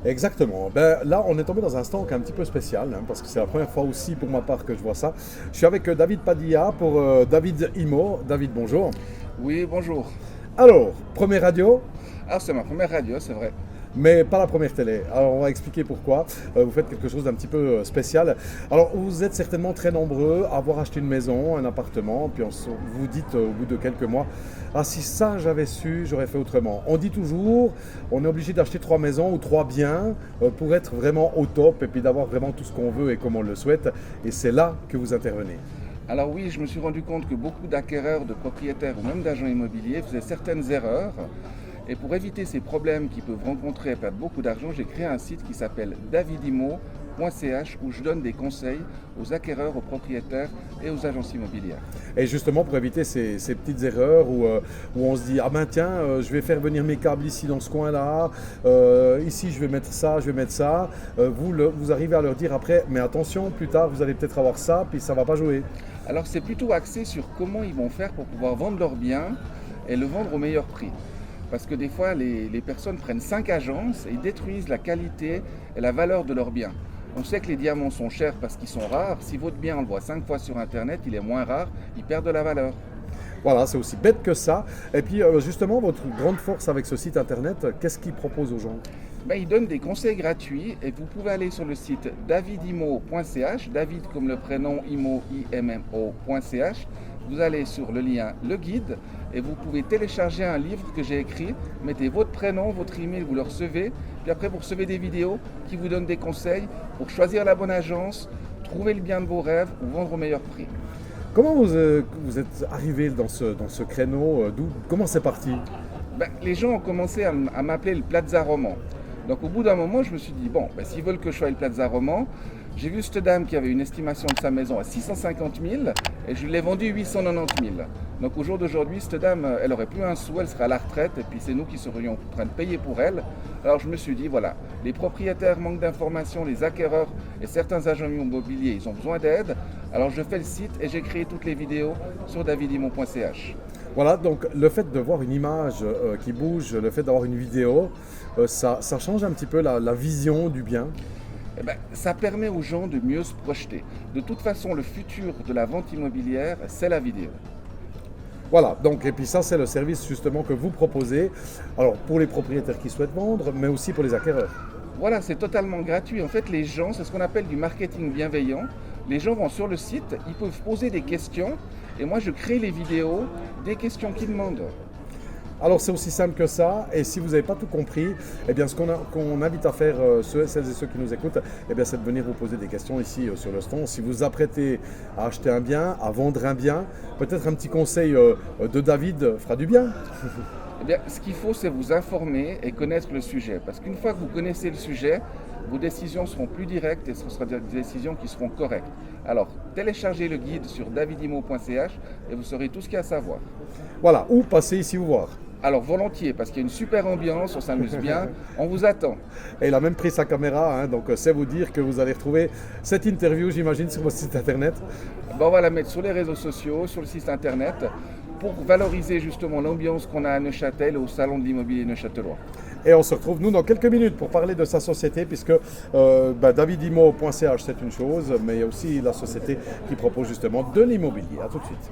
Exactement. Ben, là, on est tombé dans un stand qui est un petit peu spécial, hein, parce que c'est la première fois aussi pour ma part que je vois ça. Je suis avec David Padilla pour David Imo. David, bonjour. Oui, bonjour. Alors, première radio, Ah, c'est ma première radio, c'est vrai. mais pas la première télé. Alors, on va expliquer pourquoi. Vous faites quelque chose d'un petit peu spécial. Alors, vous êtes certainement très nombreux à avoir acheté une maison, un appartement, puis vous dites au bout de quelques mois, ah si ça j'avais su, j'aurais fait autrement. On dit toujours, on est obligé d'acheter trois maisons ou trois biens pour être vraiment au top et puis d'avoir vraiment tout ce qu'on veut et comme on le souhaite. Et c'est là que vous intervenez. Alors oui, je me suis rendu compte que beaucoup d'acquéreurs, de propriétaires ou même d'agents immobiliers faisaient certaines erreurs. Et pour éviter ces problèmes qu'ils peuvent rencontrer et perdre beaucoup d'argent, j'ai créé un site qui s'appelle davidimo.ch où je donne des conseils aux acquéreurs, aux propriétaires et aux agences immobilières. Et justement, pour éviter ces petites erreurs où on se dit, ah ben tiens, je vais faire venir mes câbles ici dans ce coin-là, ici je vais mettre ça, je vais mettre ça, vous arrivez à leur dire après, mais attention, plus tard vous allez peut-être avoir ça, puis ça va pas jouer. Alors c'est plutôt axé sur comment ils vont faire pour pouvoir vendre leurs biens et le vendre au meilleur prix. Parce que des fois, les personnes prennent 5 agences et détruisent la qualité et la valeur de leurs biens. On sait que les diamants sont chers parce qu'ils sont rares. Si votre bien, on le voit 5 fois sur Internet, il est moins rare, il perd de la valeur. Voilà, c'est aussi bête que ça. Et puis justement, votre grande force avec ce site internet, qu'est-ce qu'il propose aux gens? Ben, il donne des conseils gratuits et vous pouvez aller sur le site davidimo.ch, David comme le prénom, Imo, IMMO.ch. Vous allez sur le lien Le Guide et vous pouvez télécharger un livre que j'ai écrit. Mettez votre prénom, votre email, vous le recevez. Puis après, vous recevez des vidéos qui vous donnent des conseils pour choisir la bonne agence, trouver le bien de vos rêves ou vendre au meilleur prix. Comment vous êtes arrivé dans ce créneau comment c'est parti? Ben, les gens ont commencé à m'appeler le Plaza Roman. Donc au bout d'un moment, je me suis dit, bon, ben, s'ils veulent que je sois le Plaza Roman, j'ai vu cette dame qui avait une estimation de sa maison à 650 000 et je l'ai vendue 890 000. Donc au jour d'aujourd'hui, cette dame, elle aurait plus un sou, elle serait à la retraite et puis c'est nous qui serions en train de payer pour elle. Alors je me suis dit, voilà, les propriétaires manquent d'informations, les acquéreurs et certains agents immobiliers, ils ont besoin d'aide. Alors je fais le site et j'ai créé toutes les vidéos sur davidimon.ch. Voilà, donc le fait de voir une image qui bouge, le fait d'avoir une vidéo, ça change un petit peu la vision du bien. Eh ben, ça permet aux gens de mieux se projeter. De toute façon, le futur de la vente immobilière, c'est la vidéo. Voilà, donc et puis ça c'est le service justement que vous proposez, alors pour les propriétaires qui souhaitent vendre, mais aussi pour les acquéreurs. Voilà, c'est totalement gratuit. En fait, les gens, c'est ce qu'on appelle du marketing bienveillant. Les gens vont sur le site, ils peuvent poser des questions et moi je crée les vidéos des questions qu'ils demandent. Alors c'est aussi simple que ça, et si vous n'avez pas tout compris, eh bien ce qu'on invite à faire celles et ceux qui nous écoutent, eh bien c'est de venir vous poser des questions ici sur le stand. Si vous vous apprêtez à acheter un bien, à vendre un bien, peut-être un petit conseil de David fera du bien. Eh bien, ce qu'il faut, c'est vous informer et connaître le sujet. Parce qu'une fois que vous connaissez le sujet, vos décisions seront plus directes et ce sera des décisions qui seront correctes. Alors, téléchargez le guide sur davidimo.ch et vous saurez tout ce qu'il y a à savoir. Voilà, ou passez ici vous voir. Alors, volontiers, parce qu'il y a une super ambiance, on s'amuse bien, on vous attend. Et il a même pris sa caméra, hein, donc c'est vous dire que vous allez retrouver cette interview, j'imagine, sur votre site internet. Ben, on va la mettre sur les réseaux sociaux, sur le site internet, pour valoriser justement l'ambiance qu'on a à Neuchâtel et au salon de l'immobilier neuchâtelois. Et on se retrouve, nous, dans quelques minutes pour parler de sa société, puisque davidimo.ch, c'est une chose, mais il y a aussi la société qui propose justement de l'immobilier. À tout de suite.